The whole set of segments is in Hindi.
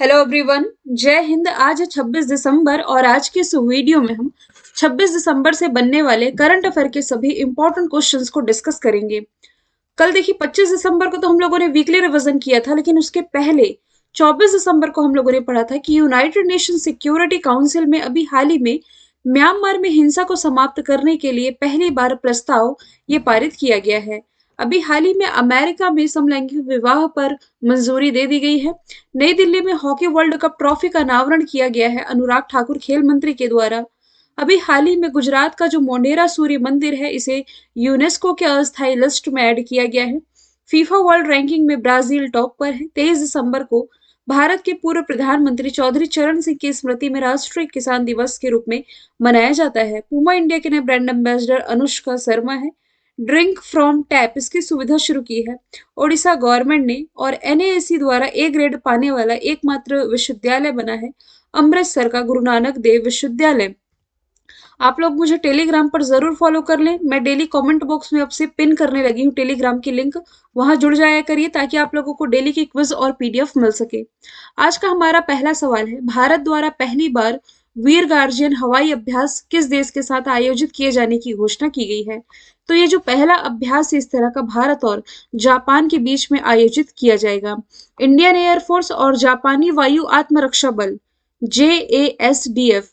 Hello everyone. जय हिंद। आज है 26 दिसंबर और आज के इस वीडियो में हम 26 दिसंबर से बनने वाले करंट अफेयर के सभी इंपॉर्टेंट क्वेश्चंस को डिस्कस करेंगे। कल देखिए 25 दिसंबर को तो हम लोगों ने वीकली रिवीजन किया था, लेकिन उसके पहले 24 दिसंबर को हम लोगों ने पढ़ा था कि यूनाइटेड नेशन सिक्योरिटी काउंसिल में अभी हाल ही में म्यांमार में हिंसा को समाप्त करने के लिए पहली बार प्रस्ताव ये पारित किया गया है। अभी हाल ही में अमेरिका में समलैंगिक विवाह पर मंजूरी दे दी गई है। नई दिल्ली में हॉकी वर्ल्ड कप ट्रॉफी का अनावरण किया गया है अनुराग ठाकुर खेल मंत्री के द्वारा। अभी हाल ही में गुजरात का जो मोढेरा सूर्य मंदिर है, इसे यूनेस्को के अस्थायी लिस्ट में ऐड किया गया है। फीफा वर्ल्ड रैंकिंग में ब्राजील टॉप पर है। 23 दिसंबर को भारत के पूर्व प्रधानमंत्री चौधरी चरण सिंह की स्मृति में राष्ट्रीय किसान दिवस के रूप में मनाया जाता है। पूमा इंडिया के नए ब्रांड एम्बेसडर अनुष्का शर्मा है। ड्रिंक फ्रॉम टैप इसकी सुविधा शुरू की है ओडिशा गवर्नमेंट ने, और एनएएसी द्वारा ए ग्रेड पाने वाला एकमात्र विश्वविद्यालय बना है अमृतसर का गुरु नानक देव विश्वविद्यालय। आप लोग मुझे टेलीग्राम पर जरूर फॉलो कर लें। मैं डेली कमेंट बॉक्स में अब से पिन करने लगी हूँ टेलीग्राम की लिंक, वहां जुड़ जाया करिए ताकि आप लोगों को डेली की क्विज और पीडीएफ मिल सके। आज का हमारा पहला सवाल है, भारत द्वारा पहली बार वीर गार्जियन हवाई अभ्यास किस देश के साथ आयोजित किए जाने की घोषणा की गई है? तो ये जो पहला अभ्यास इस तरह का भारत और जापान के बीच में आयोजित किया जाएगा। इंडियन एयरफोर्स और जापानी वायु आत्मरक्षा बल JASDF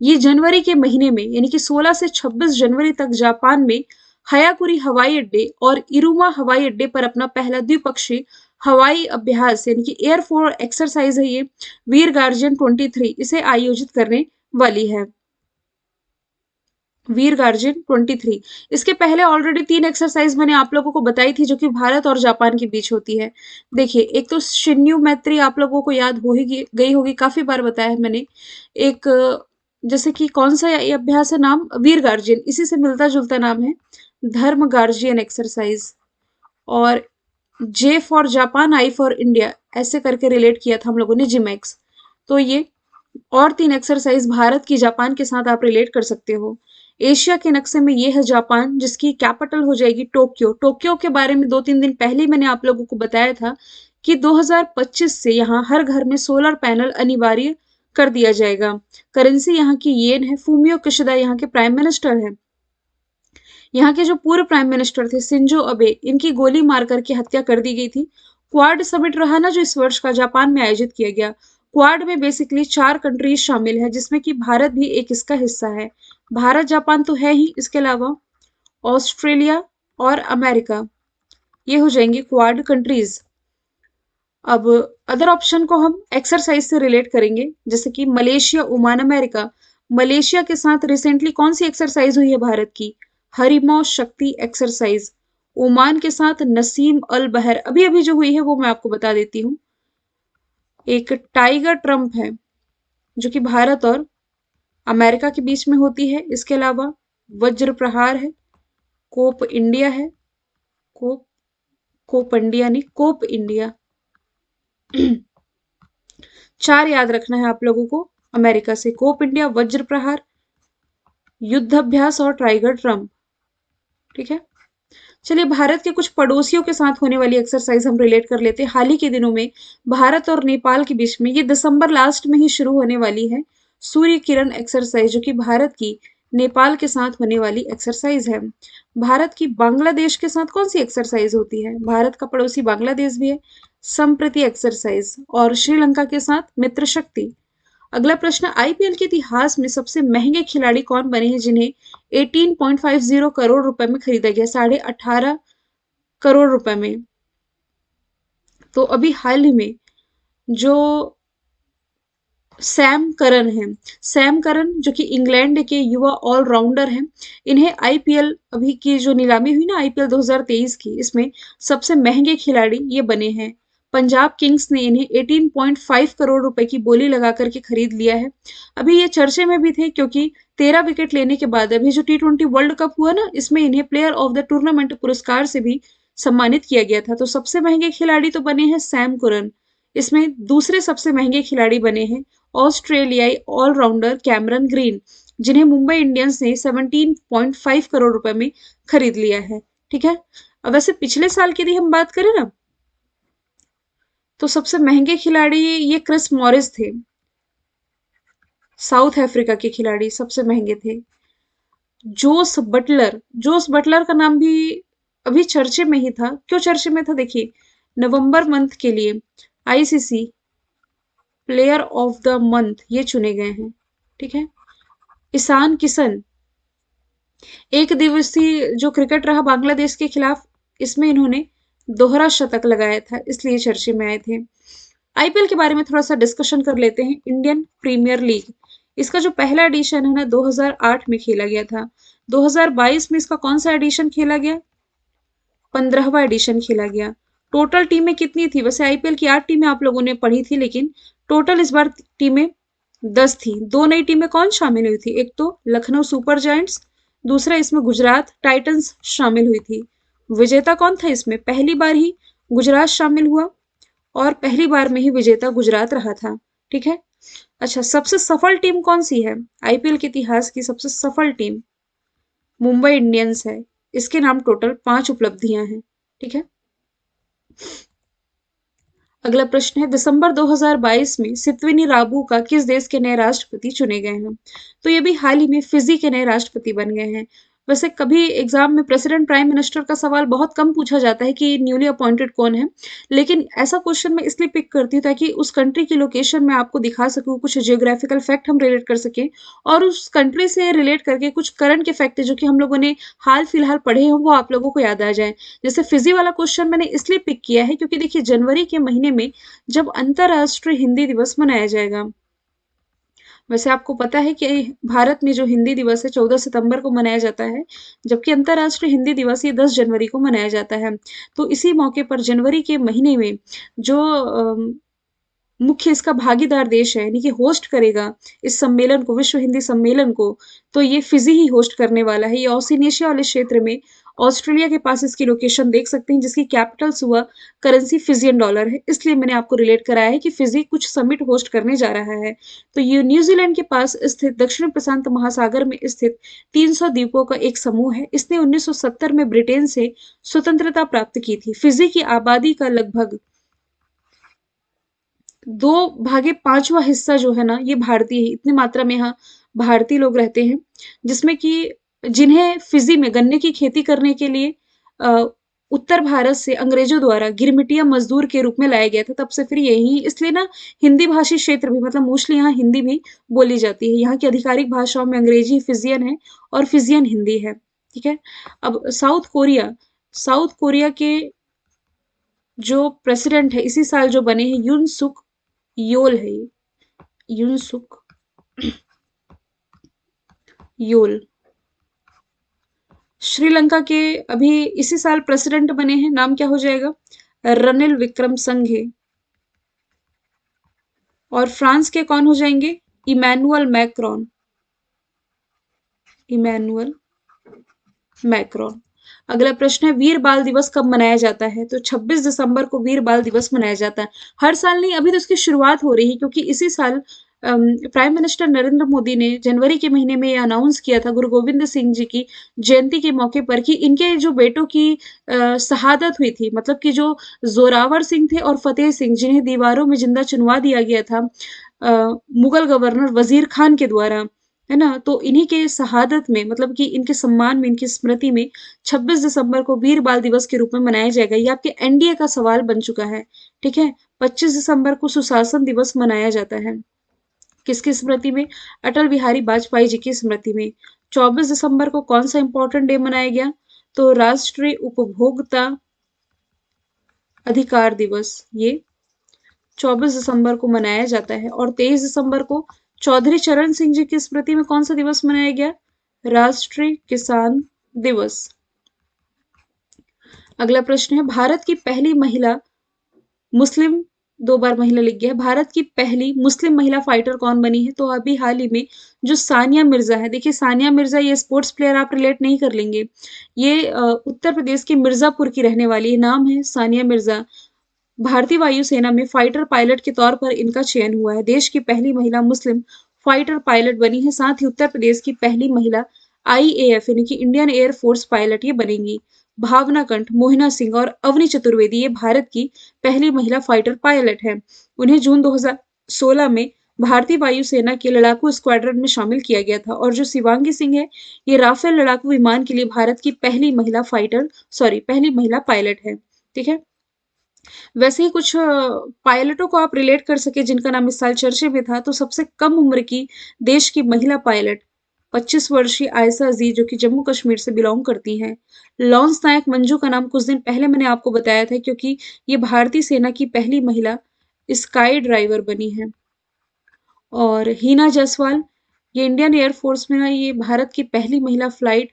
ये जनवरी के महीने में यानी कि 16 से 26 जनवरी तक जापान में हयाकुरी हवाई अड्डे और इरुमा हवाई अड्डे पर अपना पहला द्विपक्षीय हवाई अभ्यास यानी कि एयरफोर्स एक्सरसाइज है ये वीर गार्जियन 23 इसे आयोजित करने वाली है। वीर गार्जियन 23 इसके पहले ऑलरेडी 3 एक्सरसाइज मैंने आप लोगों को बताई थी जो कि भारत और जापान के बीच होती है। देखिए, एक तो शिन्यू मैत्री आप लोगों को याद हो ही गई होगी, काफी बार बताया है मैंने। एक जैसे कि कौन सा ये अभ्यास है, नाम वीर गार्जियन, इसी से मिलता जुलता नाम है धर्म गार्जियन एक्सरसाइज। और J for Japan, I for India, ऐसे करके रिलेट किया था हम लोगों ने जिमैक्स। तो ये और 3 एक्सरसाइज भारत की जापान के साथ आप रिलेट कर सकते हो। एशिया के नक्शे में ये है जापान, जिसकी कैपिटल हो जाएगी टोक्यो। टोक्यो के बारे में 2-3 दिन पहले मैंने आप लोगों को बताया था कि 2025 से यहाँ हर घर में सोलर पैनल अनिवार्य कर दिया जाएगा। करेंसी यहाँ की येन है। फूमियो किशिदा यहाँ के प्राइम मिनिस्टर है। यहाँ के जो पूर्व प्राइम मिनिस्टर थे शिंजो अबे, इनकी गोली मार करके हत्या कर दी गई थी। क्वाड समिट रहा ना जो इस वर्ष का जापान में आयोजित किया गया। क्वाड में बेसिकली 4 कंट्रीज शामिल है, जिसमें कि भारत भी एक इसका हिस्सा है। भारत जापान तो है ही, इसके अलावा ऑस्ट्रेलिया और अमेरिका, ये हो जाएंगे क्वाड कंट्रीज। अब अदर ऑप्शन को हम एक्सरसाइज से रिलेट करेंगे, जैसे कि मलेशिया, ओमान, अमेरिका। मलेशिया के साथ रिसेंटली कौन सी एक्सरसाइज हुई है भारत की? हरिमौ शक्ति एक्सरसाइज। ओमान के साथ नसीम अल बहर अभी अभी जो हुई है वो मैं आपको बता देती हूँ। एक टाइगर ट्रम्प है जो कि भारत और अमेरिका के बीच में होती है। इसके अलावा वज्र प्रहार है, कोप इंडिया है, कोप कोप इंडिया नहीं, कोप इंडिया। 4 याद रखना है आप लोगों को अमेरिका से, कोप इंडिया, वज्र प्रहार, युद्ध अभ्यास और टाइगर ट्रम्प। ठीक है, चलिए भारत के कुछ पड़ोसियों के साथ होने वाली एक्सरसाइज हम रिलेट कर लेते हैं। हाल ही के दिनों में भारत और नेपाल के बीच में, ये दिसंबर लास्ट में ही शुरू होने वाली है, सूर्य किरण एक्सरसाइज, जो कि भारत की नेपाल के साथ होने वाली एक्सरसाइज है। भारत की बांग्लादेश के साथ कौन सी एक्सरसाइज होती है? भारत का पड़ोसी बांग्लादेश भी है, संप्रति एक्सरसाइज। और श्रीलंका के साथ मित्र शक्ति। अगला प्रश्न, आईपीएल के इतिहास में सबसे महंगे खिलाड़ी कौन बने हैं जिन्हें 18.50 करोड़ रुपए में खरीदा गया? 18.5 करोड़ रुपए में। तो अभी हाल ही में जो सैम करन है, सैम करन जो कि इंग्लैंड के युवा ऑलराउंडर हैं, इन्हें आईपीएल अभी की जो नीलामी हुई ना आईपीएल 2023 की, इसमें सबसे महंगे खिलाड़ी ये बने हैं। पंजाब किंग्स ने इन्हें 18.5 करोड़ रुपए की बोली लगा करके खरीद लिया है। अभी ये चर्चे में भी थे क्योंकि 13 विकेट लेने के बाद अभी जो T20 वर्ल्ड कप हुआ ना, इसमें इन्हें प्लेयर ऑफ द टूर्नामेंट पुरस्कार से भी सम्मानित किया गया था। तो सबसे महंगे खिलाड़ी तो बने हैं सैम कुरन। इसमें दूसरे सबसे महंगे खिलाड़ी बने हैं ऑस्ट्रेलियाई ऑलराउंडर कैमरन ग्रीन, जिन्हें मुंबई इंडियंस ने 17.5 करोड़ रुपए में खरीद लिया है। ठीक है, अब वैसे पिछले साल की यदि हम बात करें ना, तो सबसे महंगे खिलाड़ी ये क्रिस मॉरिस थे, साउथ अफ्रीका के खिलाड़ी सबसे महंगे थे। जोस बटलर का नाम भी अभी चर्चे में ही था। क्यों चर्चे में था देखिए, नवंबर मंथ के लिए ICC player of the month ये चुने गए हैं, ठीक है। ईशान किशन, एक दिवसीय जो क्रिकेट रहा बांग्लादेश के खिलाफ, इसमें इन्होंने दोहरा शतक लगाया था, इसलिए चर्चे में आए थे। आईपीएल के बारे में थोड़ा सा डिस्कशन कर लेते हैं। इंडियन प्रीमियर लीग, इसका जो पहला एडिशन है ना 2008 में खेला गया था। 2022 में इसका कौन सा एडिशन खेला गया? 15वां एडिशन खेला गया। टोटल टीमें कितनी थी? वैसे आईपीएल की 8 टीमें आप लोगों ने पढ़ी थी, लेकिन टोटल इस बार टीमें 10 थी। 2 नई टीमें कौन शामिल हुई थी? एक तो लखनऊ सुपर जायंट्स, दूसरा इसमें गुजरात टाइटंस शामिल हुई थी। विजेता कौन था इसमें? पहली बार ही गुजरात शामिल हुआ और पहली बार में ही विजेता गुजरात रहा था, ठीक है। अच्छा, सबसे सफल टीम कौन सी है? आईपीएल के इतिहास की सबसे सफल टीम मुंबई इंडियंस है। इसके नाम टोटल 5 उपलब्धियां हैं, ठीक है। अगला प्रश्न है, दिसंबर 2022 में सितविनी राबू का किस देश के नए राष्ट्रपति चुने गए हैं? तो ये भी हाल ही में फिजी के नए राष्ट्रपति बन गए हैं। वैसे कभी एग्जाम में प्रेसिडेंट प्राइम मिनिस्टर का सवाल बहुत कम पूछा जाता है कि न्यूली अपॉइंटेड कौन है, लेकिन ऐसा क्वेश्चन मैं इसलिए पिक करती हूँ ताकि उस कंट्री की लोकेशन मैं आपको दिखा सकूँ, कुछ जियोग्राफिकल फैक्ट हम रिलेट कर सकें और उस कंट्री से रिलेट करके कुछ करंट के फैक्ट जो कि हम लोगों ने हाल फिलहाल पढ़े हों वो आप लोगों को याद आ जाए। जैसे फिजी वाला क्वेश्चन मैंने इसलिए पिक किया है क्योंकि देखिए जनवरी के महीने में जब अंतर्राष्ट्रीय हिंदी दिवस मनाया जाएगा। वैसे आपको पता है कि भारत में जो हिंदी दिवस है 14 सितंबर को मनाया जाता है, जबकि अंतर्राष्ट्रीय हिंदी दिवस ये 10 जनवरी को मनाया जाता है। तो इसी मौके पर जनवरी के महीने में जो मुख्य इसका भागीदार देश है, यानी कि होस्ट करेगा इस सम्मेलन को, विश्व हिंदी सम्मेलन को, तो ये फिजी ही होस्ट करने वाला है। ये ओशिनिया वाले क्षेत्र में ऑस्ट्रेलिया के पास इसकी लोकेशन देख सकते हैं, जिसकी कैपिटल हुआ, करेंसी फिजियन डॉलर है। इसलिए मैंने आपको रिलेट कराया है कि फिजी कुछ समिट होस्ट करने जा रहा है। तो ये न्यूजीलैंड के पास स्थित दक्षिण प्रशांत महासागर में स्थित 300 द्वीपों का एक समूह है। इसने 1970 में ब्रिटेन से स्वतंत्रता प्राप्त की थी। फिजी की आबादी का लगभग 2/5वां हिस्सा जो है ना ये भारतीय है। इतनी मात्रा में यहाँ भारतीय लोग रहते हैं, जिसमें कि जिन्हें फिजी में गन्ने की खेती करने के लिए उत्तर भारत से अंग्रेजों द्वारा गिरमिटिया मजदूर के रूप में लाया गया था। तब से फिर यही, इसलिए ना हिंदी भाषी क्षेत्र भी, मतलब मोस्टली यहाँ हिंदी भी बोली जाती है। यहाँ की आधिकारिक भाषाओं में अंग्रेजी फिजियन है और फिजियन हिंदी है, ठीक है। अब साउथ कोरिया के जो प्रेसिडेंट है इसी साल जो बने हैं, यून सुक योल है ये, यूनसुक योल। श्रीलंका के अभी इसी साल प्रेसिडेंट बने हैं, नाम क्या हो जाएगा? रनिल विक्रमसिंघे। और फ्रांस के कौन हो जाएंगे? Emmanuel Macron, Emmanuel Macron. अगला प्रश्न है, वीर बाल दिवस कब मनाया जाता है? तो 26 दिसंबर को वीर बाल दिवस मनाया जाता है। हर साल नहीं, अभी तो इसकी शुरुआत हो रही है, क्योंकि इसी साल प्राइम मिनिस्टर नरेंद्र मोदी ने जनवरी के महीने में ये अनाउंस किया था गुरु गोविंद सिंह जी की जयंती के मौके पर कि इनके जो बेटों की शहादत हुई थी, मतलब कि जो जोरावर सिंह थे और फतेह सिंह, जिन्हें दीवारों में जिंदा चुनवा दिया गया था मुगल गवर्नर वजीर खान के द्वारा, है ना, तो इन्हीं के शहादत में, मतलब कि इनके सम्मान में, इनकी स्मृति में 26 दिसंबर को वीर बाल दिवस के रूप में मनाया जाएगा। ये आपके एनडीए का सवाल बन चुका है, ठीक है। 25 दिसंबर को सुशासन दिवस मनाया जाता है, किसकी स्मृति में? अटल बिहारी वाजपेयी जी की स्मृति में। 24 दिसंबर को कौन सा इंपॉर्टेंट डे मनाया गया? तो राष्ट्रीय उपभोक्ता अधिकार दिवस, ये 24 दिसंबर को मनाया जाता है। और 23 दिसंबर को चौधरी चरण सिंह जी की स्मृति में कौन सा दिवस मनाया गया? राष्ट्रीय किसान दिवस। अगला प्रश्न है, भारत की पहली महिला मुस्लिम, 2 बार महिला लिख गया है, भारत की पहली मुस्लिम महिला फाइटर कौन बनी है? तो अभी हाल ही में जो सानिया मिर्जा है, देखिए सानिया मिर्जा ये स्पोर्ट्स प्लेयर आप रिलेट नहीं कर लेंगे, ये उत्तर प्रदेश के मिर्जापुर की रहने वाली है, नाम है सानिया मिर्जा। भारतीय वायुसेना में फाइटर पायलट के तौर पर इनका चयन हुआ है। देश की पहली महिला मुस्लिम फाइटर पायलट बनी है। साथ ही उत्तर प्रदेश की पहली महिला आईएएफ यानी कि इंडियन एयर फोर्स पायलट ये बनेंगी। भावना कंठ, मोहिना सिंह और अवनी चतुर्वेदी ये भारत की पहली महिला फाइटर पायलट हैं। उन्हें जून 2016 में भारतीय वायुसेना के लड़ाकू स्क्वाड्रन में शामिल किया गया था। और जो शिवांगी सिंह है, ये राफेल लड़ाकू विमान के लिए भारत की पहली महिला पायलट है। ठीक है। वैसे ही कुछ पायलटों को आप रिलेट कर सके जिनका नाम इस साल चर्चे में था, तो सबसे कम उम्र की देश की महिला पायलट 25 वर्षीय आयशा अजीज, जो कि जम्मू कश्मीर से बिलोंग करती हैं। लॉन्स नायक मंजू का नाम कुछ दिन पहले मैंने आपको बताया था, क्योंकि ये भारतीय सेना की पहली महिला स्काई ड्राइवर बनी है। और हीना जायसवाल, ये इंडियन एयरफोर्स में ना, ये भारत की पहली महिला फ्लाइट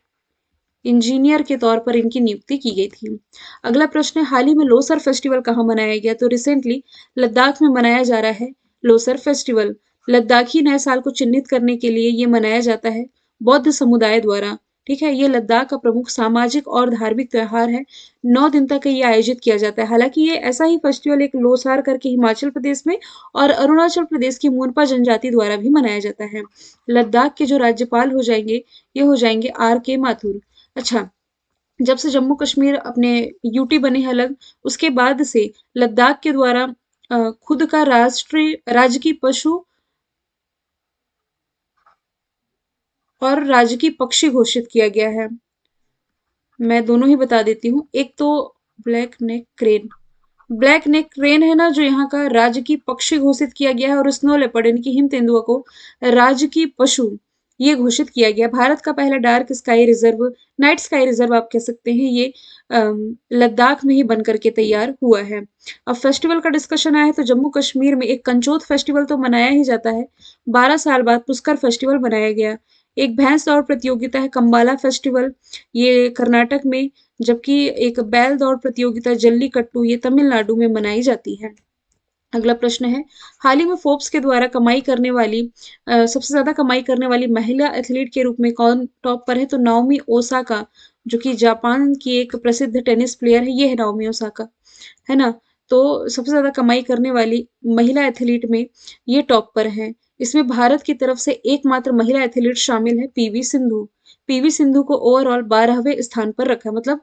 इंजीनियर के तौर पर इनकी नियुक्ति की गई थी। अगला प्रश्न है, हाल ही में लोसर फेस्टिवल कहाँ मनाया गया? तो रिसेंटली लद्दाख में मनाया जा रहा है लोसर फेस्टिवल। लद्दाखी नए साल को चिन्हित करने के लिए ये मनाया जाता है बौद्ध समुदाय द्वारा। ठीक है, ये लद्दाख का प्रमुख सामाजिक और धार्मिक त्योहार है। 9 दिन तक ये आयोजित किया जाता है। हालांकि ये ऐसा ही फेस्टिवल एक लोसार करके हिमाचल प्रदेश में और अरुणाचल प्रदेश की मोनपा जनजाति द्वारा भी मनाया जाता है। लद्दाख के जो राज्यपाल हो जाएंगे, ये हो जाएंगे RK माथुर। अच्छा, जब से जम्मू कश्मीर अपने यूटी बने हैं अलग, उसके बाद से लद्दाख के द्वारा खुद का राजकीय पशु और राजकीय पक्षी घोषित किया गया है। मैं दोनों ही बता देती हूँ। एक तो ब्लैक नेक क्रेन, ब्लैक नेक क्रेन है ना, जो यहाँ का राजकीय पक्षी घोषित किया गया है। और स्नो लेपर्ड यानी कि हिम तेंदुआ को राजकीय पशु ये घोषित किया गया। भारत का पहला dark sky reserve, night sky reserve आप कह सकते हैं, ये लद्दाख में ही बन करके तैयार हुआ है। अब फेस्टिवल का डिस्कशन आया है, तो जम्मू कश्मीर में एक कंचोत फेस्टिवल तो मनाया ही जाता है। 12 साल बाद पुष्कर फेस्टिवल मनाया गया। एक भैंस दौड़ प्रतियोगिता है कंबाला फेस्टिवल, ये कर्नाटक में। जबकि एक बैल दौड़ प्रतियोगिता जल्लीकट्टू, ये तमिलनाडु में मनाई जाती है। अगला प्रश्न है, हाल ही में फोर्ब्स के द्वारा सबसे ज्यादा कमाई करने वाली महिला एथलीट के रूप में कौन टॉप पर है? तो नाओमी ओसाका, जो कि जापान की एक प्रसिद्ध टेनिस प्लेयर है, ये है नाओमी ओसाका, है ना। तो सबसे ज्यादा कमाई करने वाली महिला एथलीट में ये टॉप पर है। इसमें भारत की तरफ से एकमात्र महिला एथलीट शामिल है पीवी सिंधु। पीवी सिंधु को ओवरऑल 12वें स्थान पर रखा है। मतलब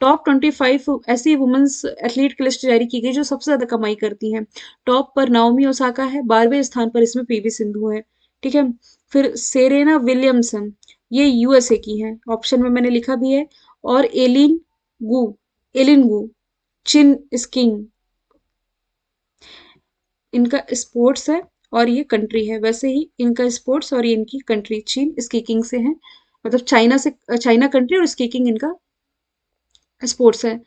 टॉप 25 ऐसी वुमेन्स एथलीट की लिस्ट जारी की गई जो सबसे ज्यादा कमाई करती हैं। टॉप पर नाओमी ओसाका है, 12वें स्थान पर इसमें पीवी सिंधु है। ठीक है। फिर सेरेना विलियमसन, ये यूएसए की है, ऑप्शन में मैंने लिखा भी है। और गू एलिन गू चिन स्किंग, इनका स्पोर्ट्स है और ये कंट्री है। वैसे ही इनका स्पोर्ट्स और ये इनकी कंट्री चीन स्कीकिंग से है। मतलब चाइना कंट्री और स्कीकिंग इनका स्पोर्ट्स है।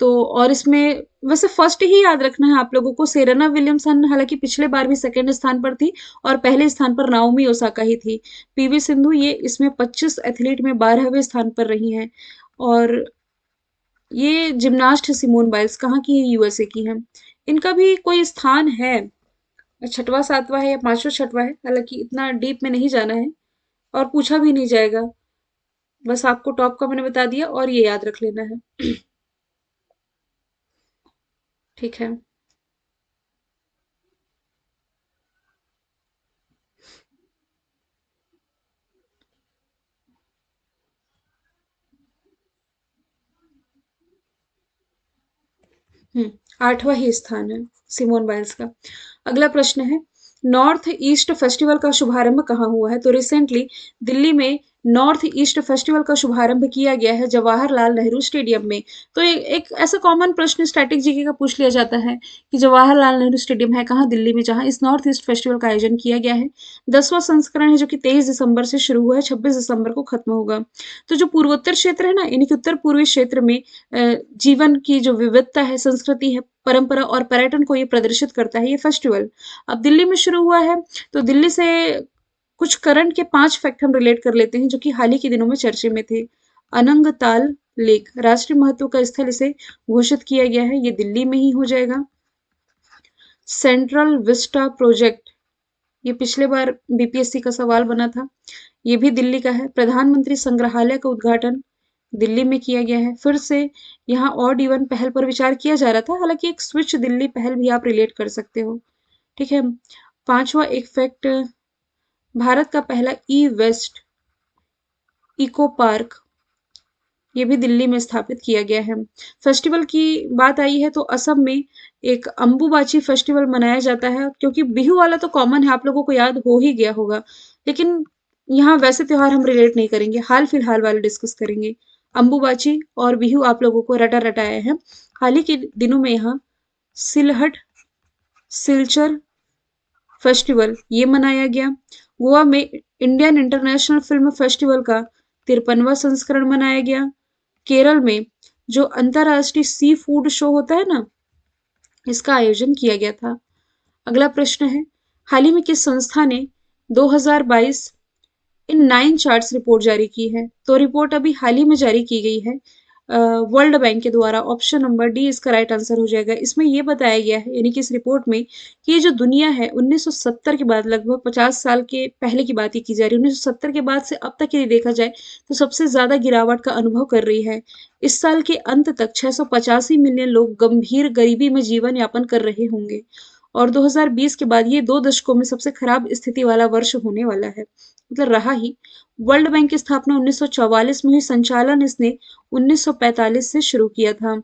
तो और इसमें वैसे फर्स्ट ही याद रखना है आप लोगों को, सेरेना विलियमसन हालांकि पिछले बार भी सेकंड स्थान पर थी और पहले स्थान पर नाओमी ओसाका ही थी। पीवी सिंधु ये इसमें 25 एथलीट में 12वें स्थान पर रही हैं। और ये जिम्नास्ट सिमोन बाइल्स कहाँ की है? यूएसए की है। इनका भी कोई स्थान है, छठवां सातवां है या पांचवा छठवां है, हालांकि इतना डीप में नहीं जाना है और पूछा भी नहीं जाएगा। बस आपको टॉप का मैंने बता दिया और ये याद रख लेना है। ठीक है। 8वां ही स्थान है सिमोन बाइल्स का। अगला प्रश्न है, नॉर्थ ईस्ट फेस्टिवल का शुभारंभ कहाँ हुआ है? तो रिसेंटली दिल्ली में नॉर्थ ईस्ट फेस्टिवल का शुभारंभ किया गया है जवाहरलाल नेहरू स्टेडियम में। तो एक ऐसा कॉमन प्रश्न स्टैटिक जीके का पूछ लिया जाता है कि जवाहरलाल नेहरू स्टेडियम है कहाँ? दिल्ली में, जहाँ इस नॉर्थ ईस्ट फेस्टिवल का आयोजन किया गया है। 10वां संस्करण है, जो कि 23 दिसंबर से शुरू हुआ है, 26 दिसंबर को खत्म होगा। तो जो पूर्वोत्तर क्षेत्र है ना, यानी कि उत्तर पूर्वी क्षेत्र में जीवन की जो विविधता है, संस्कृति है, परंपरा और पर्यटन को ये प्रदर्शित करता है ये फेस्टिवल। अब दिल्ली में शुरू हुआ है, तो दिल्ली से कुछ करंट के 5 फैक्ट हम रिलेट कर लेते हैं जो कि हाल ही के दिनों में चर्चे में थे। अनंगताल लेक, राष्ट्रीय महत्व का स्थल इसे घोषित किया गया है, ये दिल्ली में ही हो जाएगा। सेंट्रल विस्टा प्रोजेक्ट, ये पिछले बार बीपीएससी का सवाल बना था, ये भी दिल्ली का है। प्रधानमंत्री संग्रहालय का उद्घाटन दिल्ली में किया गया है। फिर से यहाँ ऑड इवन पहल पर विचार किया जा रहा था, हालांकि एक स्विच दिल्ली पहल भी आप रिलेट कर सकते हो। ठीक है। 5वां एक फैक्ट, भारत का पहला ई वेस्ट इको पार्क ये भी दिल्ली में स्थापित किया गया है। फेस्टिवल की बात आई है तो असम में एक अम्बुबाची फेस्टिवल मनाया जाता है, क्योंकि बिहू वाला तो कॉमन है, आप लोगों को याद हो ही गया होगा। लेकिन यहाँ वैसे त्योहार हम रिलेट नहीं करेंगे, हाल फिलहाल वाले डिस्कस करेंगे। अम्बुबाची और बिहू आप लोगों को रटा रटाया है। हाल ही के दिनों में यहाँ सिलहट सिलचर फेस्टिवल ये मनाया गया। गोवा में इंडियन इंटरनेशनल फिल्म फेस्टिवल का 53वां संस्करण मनाया गया। केरल में जो अंतरराष्ट्रीय सी फूड शो होता है ना, इसका आयोजन किया गया था। अगला प्रश्न है, हाल ही में किस संस्था ने 2022 इन 9 चार्ट्स रिपोर्ट जारी की है? तो रिपोर्ट अभी हाल ही में जारी की गई है वर्ल्ड बैंक के द्वारा। ऑप्शन नंबर डी इसका राइट आंसर हो जाएगा। इसमें यह बताया गया है, यानी कि इस रिपोर्ट में, कि ये जो दुनिया है 1970 के बाद, लगभग 50 साल के पहले की बात ही की जा रही है, 1970 के बाद से अब तक यदि देखा जाए तो सबसे ज्यादा गिरावट का अनुभव कर रही है। इस साल के अंत तक 685 मिलियन लोग गंभीर गरीबी में जीवन यापन कर रहे होंगे, और 2020 के बाद ये 2 दशकों में सबसे खराब स्थिति वाला वर्ष होने वाला है, मतलब रहा ही। वर्ल्ड बैंक की स्थापना 1944 में हुई, संचालन इसने 1945 से शुरू किया था।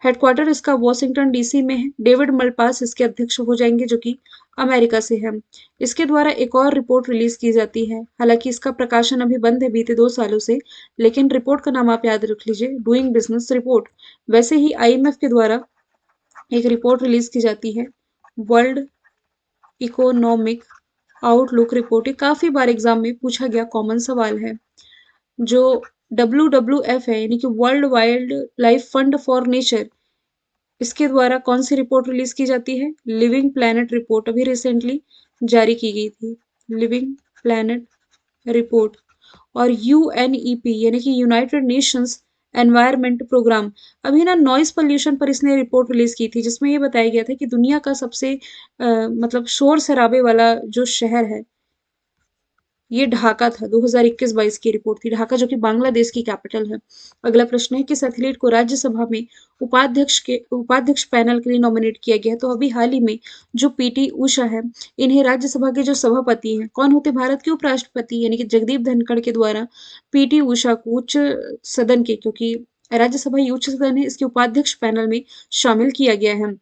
हेडक्वार्टर इसका वॉशिंगटन डीसी में है। डेविड मलपास इसके अध्यक्ष हो जाएंगे, जो कि अमेरिका से है। इसके द्वारा एक और रिपोर्ट रिलीज की जाती है, हालांकि इसका प्रकाशन अभी बंद है बीते 2 सालों से, लेकिन रिपोर्ट का नाम आप याद रख लीजिए, डूइंग बिजनेस रिपोर्ट। वैसे ही आईएमएफ के द्वारा एक रिपोर्ट रिलीज की जाती है, वर्ल्ड इकोनॉमिक आउटलुक रिपोर्ट। ये काफी बार एग्जाम में पूछा गया कॉमन सवाल है। जो WWF है, यानी कि world wild life fund for nature, इसके द्वारा कौन सी रिपोर्ट रिलीज की जाती है? लिविंग प्लैनेट रिपोर्ट अभी रिसेंटली जारी की गई थी, लिविंग प्लैनेट रिपोर्ट। और UNEP यानी कि यूनाइटेड नेशंस एनवायरमेंट प्रोग्राम, अभी ना नॉइस पोल्यूशन पर इसने रिपोर्ट रिलीज की थी, जिसमें ये बताया गया था कि दुनिया का सबसे मतलब शोर शराबे वाला जो शहर है, ये ढाका था। 2021-22 की रिपोर्ट थी, ढाका जो कि बांग्लादेश की कैपिटल है। अगला प्रश्न है, किस एथलीट को राज्यसभा में उपाध्यक्ष पैनल के लिए नॉमिनेट किया गया? तो अभी हाल ही में जो पीटी उषा है, इन्हें राज्यसभा के जो सभापति हैं, कौन होते? भारत के उपराष्ट्रपति यानी कि जगदीप धनखड़ के द्वारा पीटी उषा को उच्च सदन के, क्योंकि राज्यसभा ही उच्च सदन है, इसके उपाध्यक्ष पैनल में शामिल किया गया है।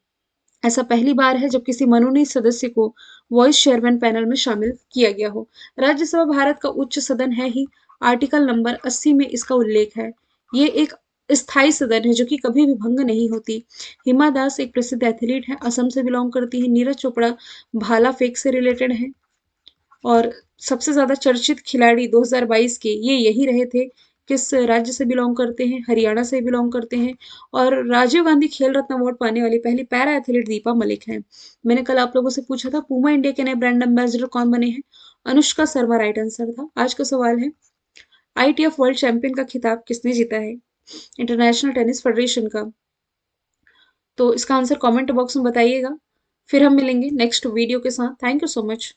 ऐसा पहली बार है जब किसी मनोनीत सदस्य को वॉइस चेयरमैन पैनल में शामिल किया गया हो। राज्यसभा भारत का उच्च सदन है ही, आर्टिकल नंबर 80 में इसका उल्लेख है। ये एक स्थायी सदन है जो कि कभी भी भंग नहीं होती। हिमा दास एक प्रसिद्ध एथलीट है, असम से बिलोंग करती है। नीरज चोपड़ा भाला फेंक से रिलेटेड है। और सबसे ज्यादा चर्चित खिलाड़ी 2022 के ये यही रहे थे। किस राज्य से बिलोंग करते हैं? हरियाणा से बिलोंग करते हैं। और राजीव गांधी खेल रत्न अवार्ड पाने वाली पहली पैरा एथलीट दीपा मलिक हैं। मैंने कल आप लोगों से पूछा था पूमा इंडिया के नए ब्रांड एम्बेसडर कौन बने हैं? अनुष्का शर्मा राइट आंसर था। आज का सवाल है, ITF वर्ल्ड चैंपियन का खिताब किसने जीता है? इंटरनेशनल टेनिस फेडरेशन का। तो इसका आंसर कमेंट बॉक्स में बताइएगा। फिर हम मिलेंगे नेक्स्ट वीडियो के साथ। Thank you so much.